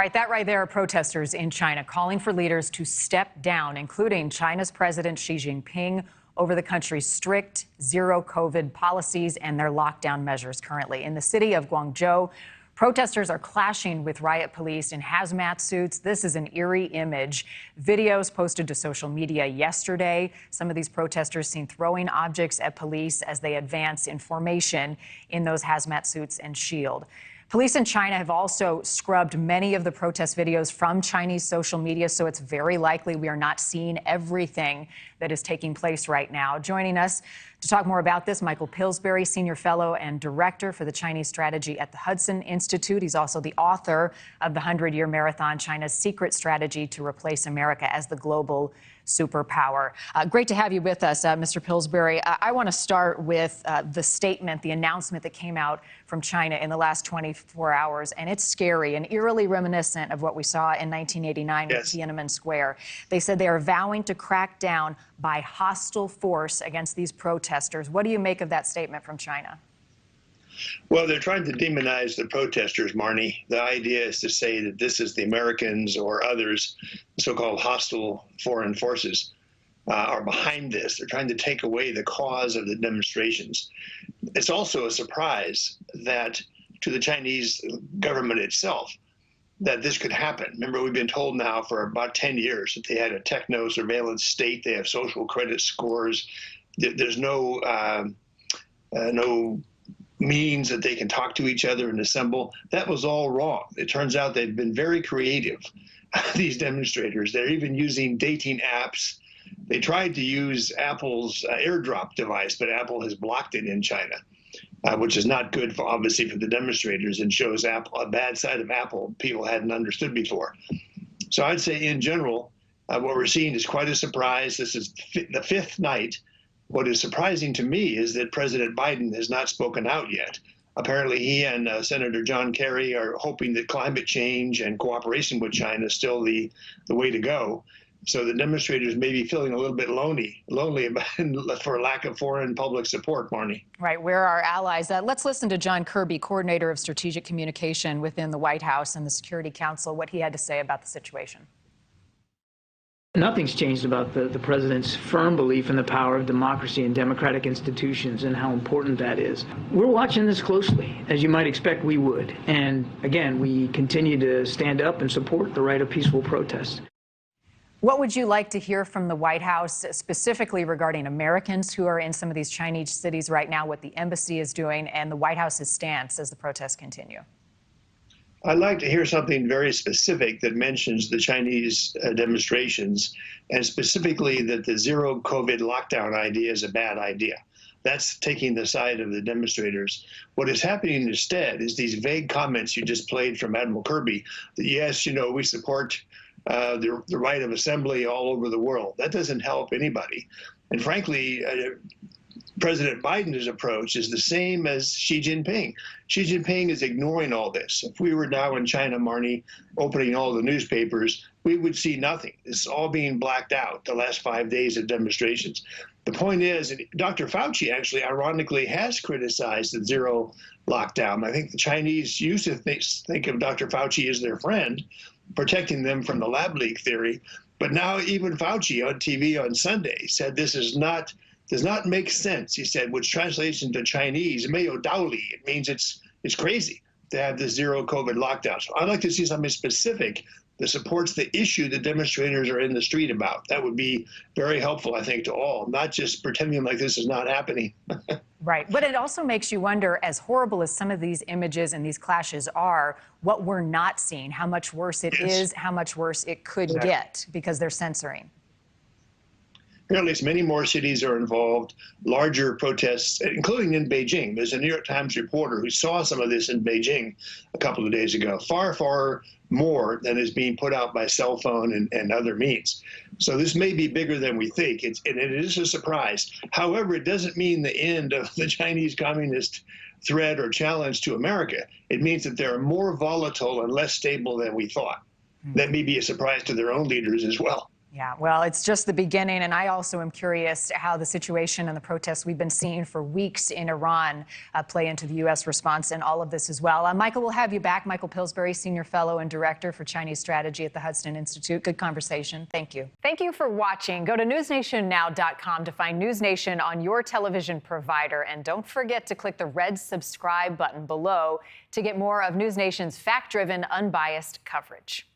right, that right there are protesters in China calling for leaders to step down, including China's President Xi Jinping, over the country's strict zero COVID policies and their lockdown measures currently. In the city of Guangzhou, protesters are clashing with riot police in hazmat suits. This is an eerie image. Videos posted to social media yesterday. Some of these protesters seen throwing objects at police as they advance in formation in those hazmat suits and shield. Police in China have also scrubbed many of the protest videos from Chinese social media, so it's very likely we are not seeing everything that is taking place right now. Joining us to talk more about this, Michael Pillsbury, Senior Fellow and Director for the Chinese Strategy at the Hudson Institute. He's also the author of the 100-Year Marathon, China's Secret Strategy to Replace America as the Global Superpower. Great to have you with us, Mr. Pillsbury. I want to start with the statement, the announcement that came out from China in the last 24 hours, and it's scary and eerily reminiscent of what we saw in 1989 with Tiananmen Square. They said they are vowing to crack down by hostile force against these protesters. What do you make of that statement from China? Well, they're trying to demonize the protesters, Marni. The idea is to say that this is the Americans or others, so-called hostile foreign forces, are behind this. They're trying to take away the cause of the demonstrations. It's also a surprise that to the Chinese government itself that this could happen. Remember, we've been told now for about 10 years that they had a techno surveillance state. They have social credit scores. There's no means that they can talk to each other and assemble. That was all wrong. It turns out they've been very creative, these demonstrators. They're even using dating apps. They tried to use Apple's AirDrop device, but Apple has blocked it in China, which is not good, obviously, for the demonstrators and shows Apple, a bad side of Apple people hadn't understood before. So I'd say, in general, what we're seeing is quite a surprise. This is the fifth night. What is surprising to me is that President Biden has not spoken out yet. Apparently, he and Senator John Kerry are hoping that climate change and cooperation with China is still the way to go. So the demonstrators may be feeling a little bit lonely for lack of foreign public support, Marni. Right, where are our allies? Let's listen to John Kirby, coordinator of strategic communication within the White House and the Security Council, what he had to say about the situation. Nothing's changed about the president's firm belief in the power of democracy and democratic institutions and how important that is. We're watching this closely, as you might expect we would. And again, we continue to stand up and support the right of peaceful protest. What would you like to hear from the White House, specifically regarding Americans who are in some of these Chinese cities right now, what the embassy is doing, and the White House's stance as the protests continue? I'd like to hear something very specific that mentions the Chinese demonstrations, and specifically that the zero COVID lockdown idea is a bad idea. That's taking the side of the demonstrators. What is happening instead is these vague comments you just played from Admiral Kirby, that yes, we support the right of assembly all over the world. That doesn't help anybody. And frankly, President Biden's approach is the same as Xi Jinping. Xi Jinping is ignoring all this. If we were now in China, Marni, opening all the newspapers, we would see nothing. It's all being blacked out, the last 5 days of demonstrations. The point is, Dr. Fauci actually, ironically, has criticized the zero lockdown. I think the Chinese used to think of Dr. Fauci as their friend, protecting them from the lab leak theory. But now even Fauci on TV on Sunday said this does not make sense, he said, which translates into Chinese, 没有道理. It means it's crazy to have this zero COVID lockdown. So I'd like to see something specific that supports the issue the demonstrators are in the street about. That would be very helpful, I think, to all, not just pretending like this is not happening. Right. But it also makes you wonder, as horrible as some of these images and these clashes are, what we're not seeing, how much worse it is, how much worse it could get because they're censoring. Apparently, many more cities are involved, larger protests, including in Beijing. There's a New York Times reporter who saw some of this in Beijing a couple of days ago, far, far more than is being put out by cell phone and other means. So this may be bigger than we think, and it is a surprise. However, it doesn't mean the end of the Chinese communist threat or challenge to America. It means that they're more volatile and less stable than we thought. That may be a surprise to their own leaders as well. Yeah, well, it's just the beginning, and I also am curious how the situation and the protests we've been seeing for weeks in Iran play into the U.S. response and all of this as well. Michael, we'll have you back. Michael Pillsbury, Senior Fellow and Director for Chinese Strategy at the Hudson Institute. Good conversation. Thank you. Thank you for watching. Go to newsnationnow.com to find NewsNation on your television provider. And don't forget to click the red subscribe button below to get more of NewsNation's fact-driven, unbiased coverage.